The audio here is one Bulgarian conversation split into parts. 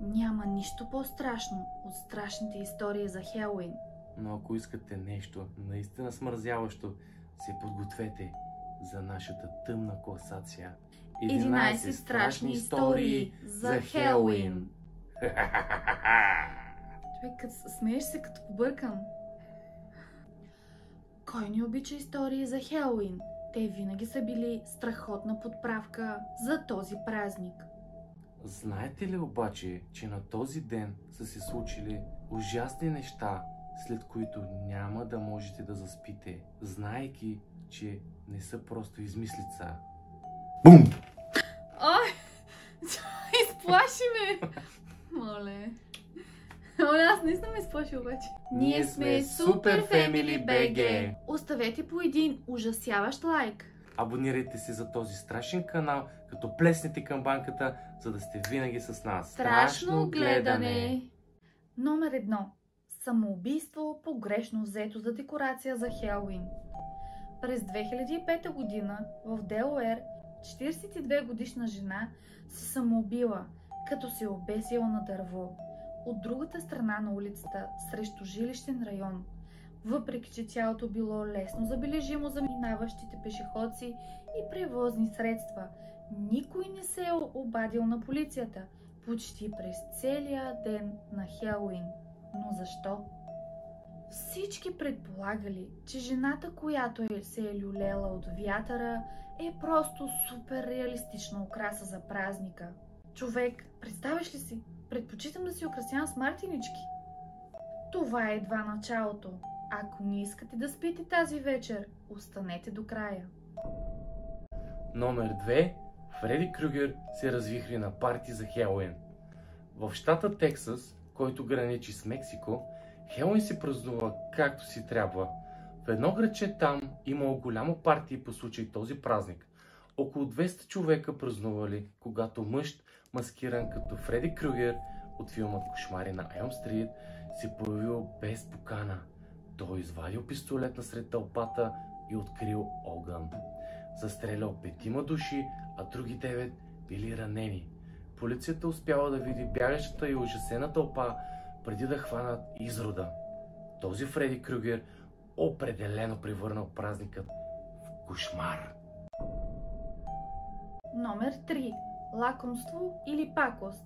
Няма нищо по-страшно от страшните истории за Хелоуин. Но ако искате нещо наистина смързяващо, се подгответе за нашата тъмна класация. 11 страшни истории за Хелоуин. Човек, смееш се като побъркан. Кой не обича истории за Хелоуин? Те винаги са били страхотна подправка за този празник. Знаете ли обаче, че на този ден са се случили ужасни неща, след които няма да можете да заспите, знаейки, че не са просто измислица? Бум! Ой! Изплаши ме! Моля, аз не съм изплаши обаче. Ние сме Super Family BG. Оставете по един ужасяващ лайк. Абонирайте се за този страшен канал, като плеснете камбанката, за да сте винаги с нас. Страшно гледане! Номер 1. Самоубийство погрешно взето за декорация за Хелоуин. През 2005 година в Делауер 42 годишна жена се самоубила, като се обесила на дърво от другата страна на улицата срещу жилищен район. Въпреки че тялото било лесно забележимо за минаващите пешеходци и превозни средства, никой не се е обадил на полицията почти през целия ден на Хелоуин. Но защо? Всички предполагали, че жената, която се е люлела от вятъра, е просто супер реалистична украса за празника. Човек, представяш ли си? Предпочитам да си украсявам с мартинички. Това е едва началото. Ако не искате да спите тази вечер, останете до края. Номер 2. Фреди Крюгер се развихри на парти за Хелоуин. В щата Тексас, който граничи с Мексико, Хелоуин се празнува както си трябва. В едно градче там имало голямо парти по случай този празник. Около 200 човека празнували, когато мъж, маскиран като Фреди Крюгер от филма Кошмари на Елм Стрит, се появил без покана. Той извадил пистолет насред тълпата и открил огън. Застрелял 5 души, а други 9 били ранени. Полицията успяла да види бягащата и ужасена тълпа преди да хванат изрода. Този Фреди Крюгер определено превърнал празникът в кошмар. Номер 3. Лакомство или пакост.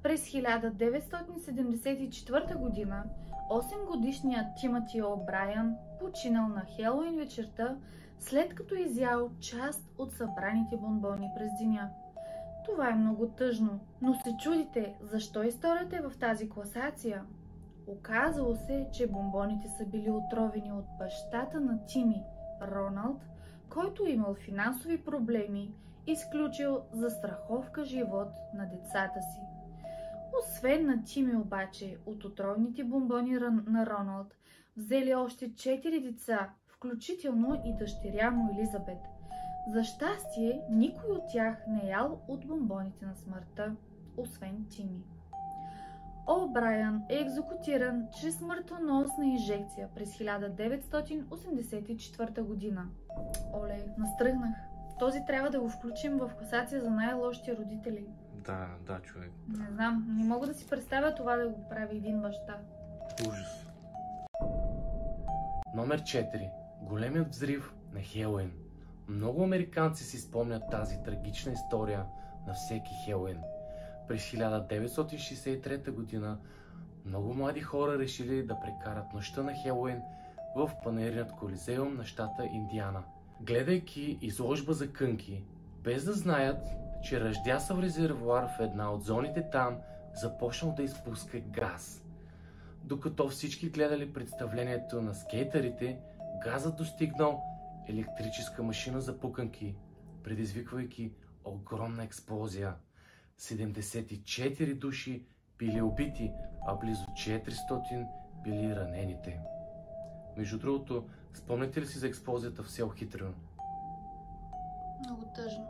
През 1974 година 8-годишният Тимати О'Брайан починал на Хелоуин вечерта, след като изял част от събраните бонбони през деня. Това е много тъжно, но се чудите защо историята е в тази класация. Оказало се, че бонбоните са били отровени от бащата на Тими, Роналд, който имал финансови проблеми, изключил застраховка живот на децата си. Освен на Тими обаче, от отровните бонбони на Роналд взели още 4 деца, включително и дъщеря му Елизабет. За щастие, никой от тях не е ял от бонбоните на смъртта, освен Тими. О'Брайан е екзекутиран чрез смъртоносна инжекция през 1984 година. Оле, настръгнах. Този трябва да го включим в класация за най-лошите родители. Да, човек. Не знам, не мога да си представя това да го прави един баща. Ужас. Номер 4. Големият взрив на Хелоуин. Много американци си спомнят тази трагична история на всеки Хелоуин. През 1963 година много млади хора решили да прекарат нощта на Хелоуин в панаирният колизеум на щата Индиана. Гледайки изложба за кънки, без да знаят, че ръждясъв резервоар в една от зоните там започнал да изпуска газ. Докато всички гледали представлението на скейтърите, газът достигнал електрическа машина за пуканки, предизвиквайки огромна експлозия. 74 души били убити, а близо 400 били ранените. Между другото, спомняте ли си за експлозията в село Хитрино? Много тъжно.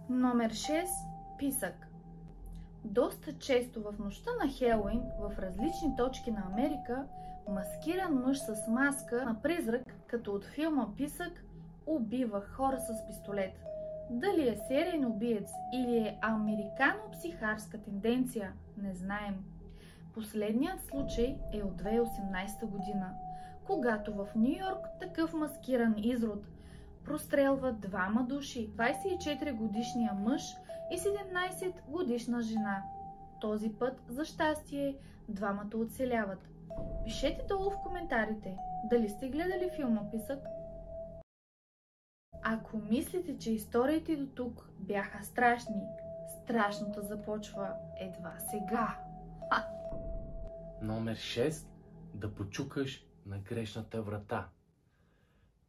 Номер 6. Писък. Доста често в нощта на Хелоуин в различни точки на Америка маскиран мъж с маска на призрак, като от филма Писък, убива хора с пистолет. Дали е сериен убиец или е американо-психарска тенденция, не знаем. Последният случай е от 2018 година, когато в Ню Йорк такъв маскиран изрод прострелва двама души, 24 годишния мъж и 17 годишна жена. Този път, за щастие, двамата оцеляват. Пишете долу в коментарите дали сте гледали филма Писък. Ако мислите, че историите до тук бяха страшни, страшното започва едва сега. Номер 6. Да почукаш на грешната врата.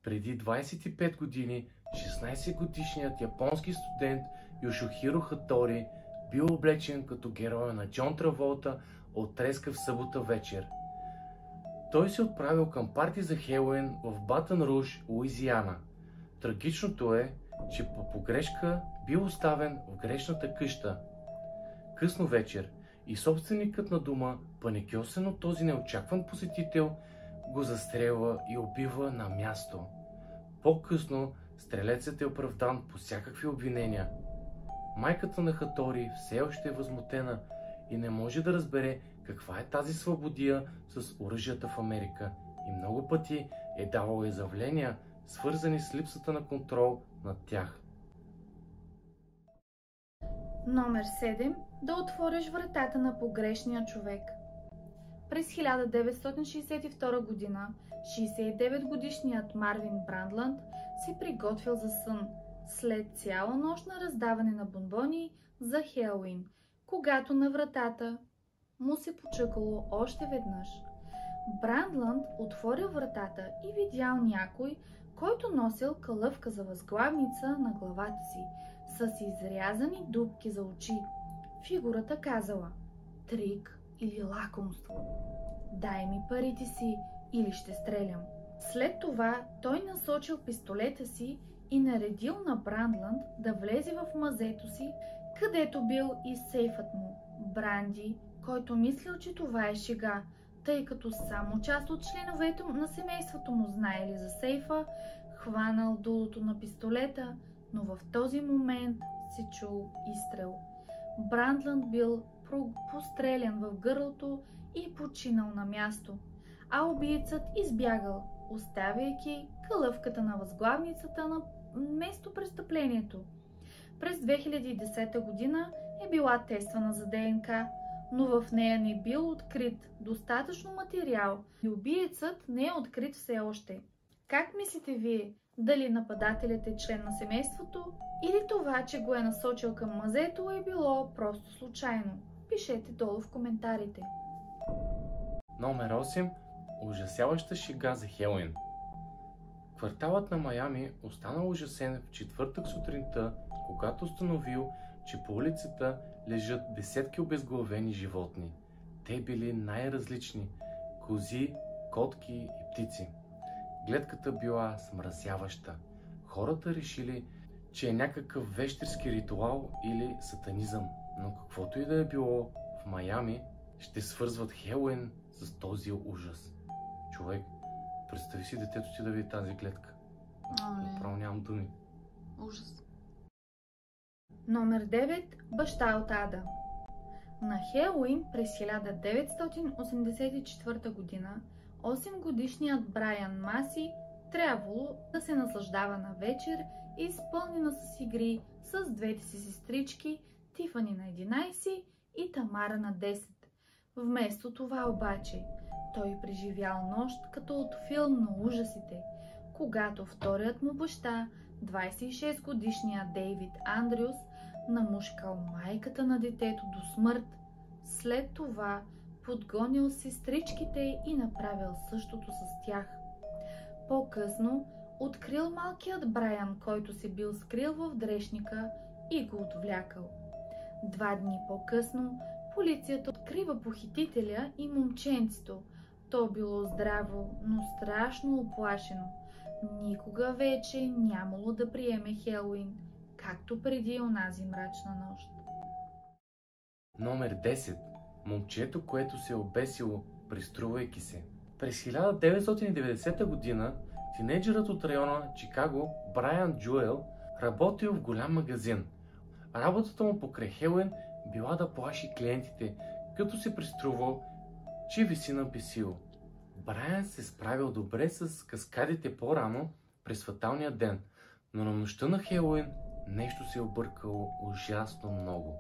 Преди 25 години 16-годишният японски студент Йошихиро Хатори бил облечен като героя на Джон Траволта от Треска в събота вечер. Той се отправил към парти за Хелоуин в Батън Руж, Луизиана. Трагичното е, че по погрешка бил оставен в грешната къща. Късно вечер и собственикът на дома, паникьосен от този неочакван посетител, го застрелва и убива на място. По-късно стрелецът е оправдан по всякакви обвинения. Майката на Хатори все още е възмутена и не може да разбере каква е тази свободия с оръжията в Америка и много пъти е давала изявления, свързани с липсата на контрол над тях. Номер 7. Да отвориш вратата на погрешния човек. През 1962 година 69-годишният Марвин Брандтланд се приготвил за сън след цяла нощ на раздаване на бонбони за Хелоуин, когато на вратата му се почукало още веднъж. Брандтланд отворил вратата и видял някой, който носил калъвка за възглавница на главата си, с изрязани дупки за очи. Фигурата казала: трик или лакомство. Дай ми парите си или ще стрелям. След това той насочил пистолета си и наредил на Брандтланд да влезе в мазето си, където бил и сейфът му. Бранди, който мислил, че това е шега, тъй като само част от членовете на семейството му знаели за сейфа, хванал дулото на пистолета, но в този момент се чул изстрел. Брандтланд бил пострелян в гърлото и починал на място, а убиецът избягал, оставяйки калъвката на възглавницата на местопрестъплението. През 2010 година е била тествана за ДНК, но в нея не бил открит достатъчно материал и убиецът не е открит все още. Как мислите вие? Дали нападателят е член на семейството или това, че го е насочил към мазето, е било просто случайно? Пишете долу в коментарите. Номер 8. Ужасяваща шега за Хелоуин. Кварталът на Майами останал ужасен в четвъртък сутринта, когато установил, че по улицата лежат десетки обезглавени животни. Те били най-различни – кози, котки и птици. Гледката била смразяваща. Хората решили, че е някакъв вещерски ритуал или сатанизъм, но каквото и да е било, в Майами ще свързват Хелоуин с този ужас. Човек, представи си детето ти да види тази гледка. Направо нямам думи. Ужас. Номер 9. Баща от ада. На Хелоуин през 1984 година 8-годишният Брайан Маси трябвало да се наслаждава на вечер, изпълнена с игри с двете си сестрички Тифани на 11 и Тамара на 10. Вместо това обаче, той преживял нощ като от филм на ужасите, когато вторият му баща, 26-годишният Дейвид Андрюс, намушкал майката на детето до смърт. След това подгонил сестричките и направил същото с тях. По-късно открил малкият Брайан, който се бил скрил в дрешника и го отвлякал. 2 дни по-късно полицията открива похитителя и момченцето. То било здраво, но страшно оплашено. Никога вече нямало да приеме Хелоуин, както преди онази мрачна нощ. Номер 10. Момчето, което се е обесило, приструвайки се. През 1990 година тинейджърът от района Чикаго Брайан Джуел Работил в голям магазин. Работата му покрай Хелоуин била да плаши клиентите, като се преструвал, че виси на бесило. Брайан се справил добре с каскадите по-рано през фаталния ден, но на нощта на Хелоуин нещо се е объркало ужасно много.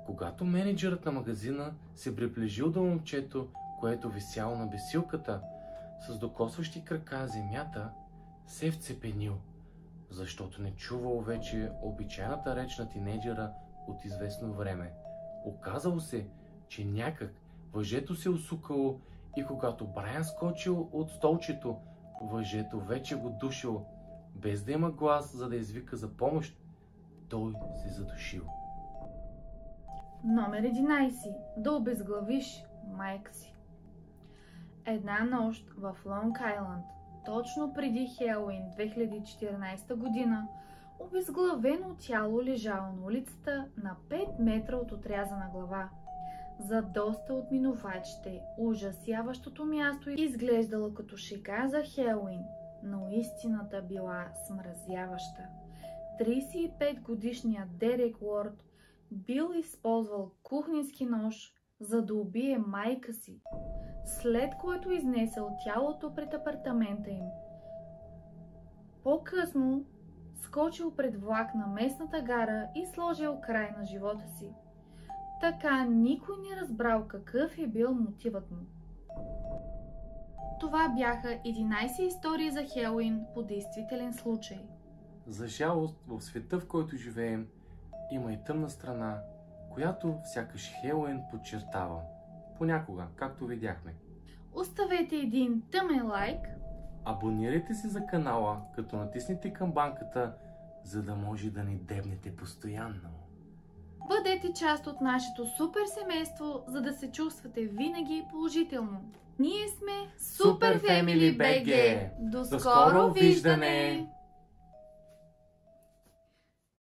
Когато менеджерът на магазина се приближил до момчето, което висяло на бесилката, с докосващи крака земята, се е вцепенил, защото не чувал вече обичайната реч на тинейджера от известно време. Оказало се, че някак въжето се усукало и когато Брайан скочил от столчето, въжето вече го душило. Без да има глас, за да извика за помощ, той се задушил. Номер 11. Да обезглавиш майка си. Една нощ в Лонг Айланд, точно преди Хелоуин 2014 година, обезглавено тяло лежало на улицата на 5 метра от отрязана глава. За доста от минувачите ужасяващото място изглеждало като шега за Хелоуин, но истината била смразяваща. 35-годишният Дерек Уорд бил използвал кухненски нож, за да убие майка си, след което изнесъл тялото пред апартамента им. По-късно скочил пред влак на местната гара и сложил край на живота си. Така никой не разбрал какъв е бил мотивът му. Това бяха 11 истории за Хелоуин по действителен случай. За жалост, в света, в който живеем, има и тъмна страна, която сякаш Хелоуин подчертава. Понякога, както видяхме. Оставете един тъмен лайк. Абонирайте се за канала, като натиснете камбанката, за да може да ни дебнете постоянно. Бъдете част от нашето супер семейство, за да се чувствате винаги положително. Ние сме Super Family BG. До скоро виждане!